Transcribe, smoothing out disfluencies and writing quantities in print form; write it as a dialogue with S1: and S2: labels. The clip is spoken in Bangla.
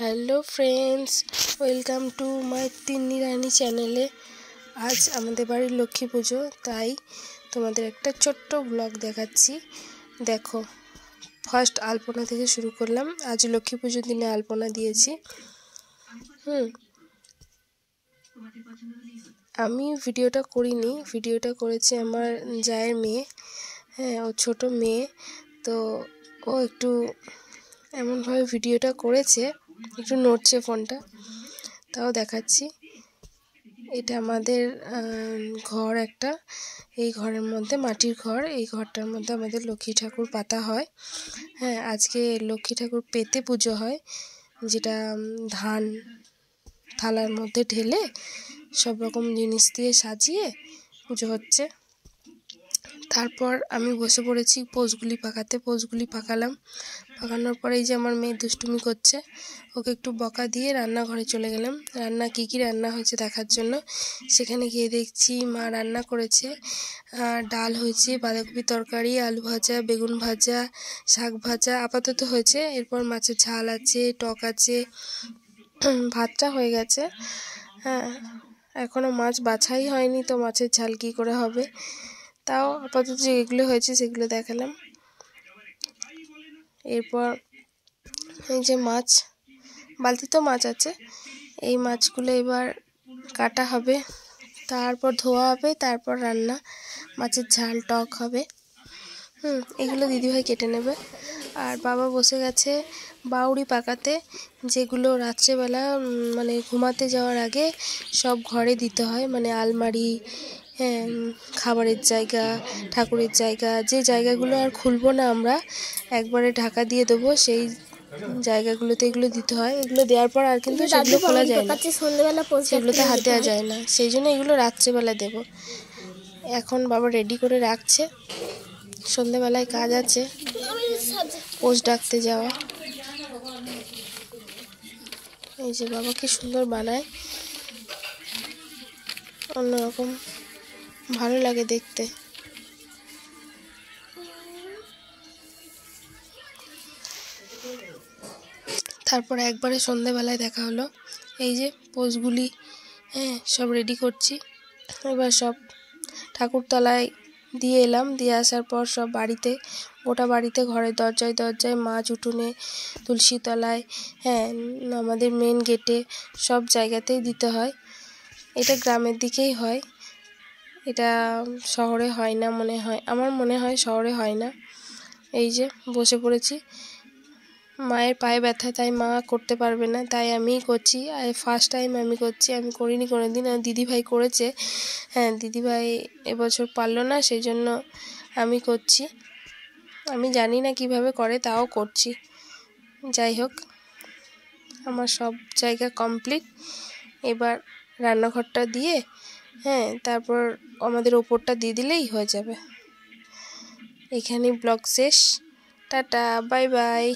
S1: Hello friends, welcome to my Tinni Rani চ্যানেলে। আজ আমাদের বাড়ির লক্ষ্মী পুজো, তাই তোমাদের একটা ছোট্ট ব্লগ দেখাচ্ছি। দেখো, ফার্স্ট আলপনা থেকে শুরু করলাম। আজ লক্ষ্মী পুজোর দিনে আলপনা দিয়েছি। আমি ভিডিওটা করিনি, ভিডিওটা করেছে আমার জায়ের মেয়ে। হ্যাঁ, ও ছোট মেয়ে, তো ও একটু এমনভাবে ভিডিওটা করেছে, একটু নড়ছে ফোনটা, তাও দেখাচ্ছি। এটা আমাদের ঘর একটা, এই ঘরের মধ্যে মাটির ঘর, এই ঘরটার মধ্যে আমাদের লক্ষ্মী ঠাকুর পাতা হয়। হ্যাঁ, আজকে লক্ষ্মী ঠাকুর পেতে পুজো হয়, যেটা ধান থালার মধ্যে ঢেলে সব রকম জিনিস দিয়ে সাজিয়ে পুজো হচ্ছে। তারপর আমি বসে পড়েছি পোজগুলি পাকাতে, পোজগুলি পাকালাম। পাকানোর পরে এই যে আমার মেয়ে দুষ্টুমি করছে, ওকে একটু বকা দিয়ে রান্নাঘরে চলে গেলাম রান্না কী রান্না হয়েছে দেখার জন্য। সেখানে গিয়ে দেখছি মা রান্না করেছে, ডাল হয়েছে, বাঁধাকপি তরকারি, আলু ভাজা, বেগুন ভাজা, শাক ভাজা আপাতত হয়েছে। এরপর মাছের ঝাল আছে, টক আছে, ভাতটা হয়ে গেছে। হ্যাঁ, এখনও মাছ বাছাই হয়নি, তো মাছের ঝাল কী করে হবে। তাও আপাতত যেগুলো হয়েছে সেগুলো দেখালাম। এরপর এই যে মাছ, বালতিতেও মাছ আছে, এই মাছগুলো এবার কাটা হবে, তারপর ধোয়া হবে, তারপর রান্না, মাছের ঝাল টক হবে। এগুলো দিদিভাই কেটে নেবে। আর বাবা বসে গেছে বাউরি পাকাতে, যেগুলো রাত্রেবেলা মানে ঘুমাতে যাওয়ার আগে সব ঘরে দিতে হয়, মানে আলমারি, হ্যাঁ, খাবারের জায়গা, ঠাকুরের জায়গা, যে জায়গাগুলো আর খুলবো না আমরা, একবারে ঢাকা দিয়ে দেবো, সেই জায়গাগুলোতে এগুলো দিতে হয়। এগুলো দেওয়ার পর আর কিন্তু সেগুলো খোলা যায় না, সেগুলোতে হাত দেওয়া যায় না, সেই জন্য এগুলো রাত্রেবেলা দেবো। এখন বাবা রেডি করে রাখছে, সন্ধ্যেবেলায় কাজ আছে, পোষ ডাকতে যাওয়া। এই যে বাবা কি সুন্দর বানায়, অন্যরকম ভালো লাগে দেখতে। তারপর একবারে সন্ধ্যেবেলায় দেখা হলো, এই যে পোষগুলি, হ্যাঁ, সব রেডি করছি। এবার সব ঠাকুরতলায় দিয়ে এলাম, দিয়ে আসার পর সব বাড়িতে, গোটা বাড়িতে, ঘরের দরজায় দরজায়, মাছ উঠোনে, তুলসী তলায়, হ্যাঁ, আমাদের মেন গেটে, সব জায়গাতেই দিতে হয়। এটা গ্রামের দিকেই হয়, এটা শহরে হয় না মনে হয়, আমার মনে হয় শহরে হয় না। এই যে বসে পড়েছি, মায়ের পায়ে ব্যথা, তাই মা করতে পারবে না, তাই আমিই করছি। আর ফার্স্ট টাইম আমি করছি, আমি করিনি কোনো দিন। আর দিদিভাই করেছে, হ্যাঁ, দিদিভাই এবছর পারলো না, সেই জন্য আমি করছি। আমি জানি না কিভাবে করে, তাও করছি। যাই হোক, আমার সব জায়গা কমপ্লিট। এবার রান্নাঘরটা দিয়ে, হ্যাঁ, তারপর আমাদের ওপরটা দিয়ে দিলেই হয়ে যাবে। এখানেই ব্লগ শেষ। Tata, bye bye.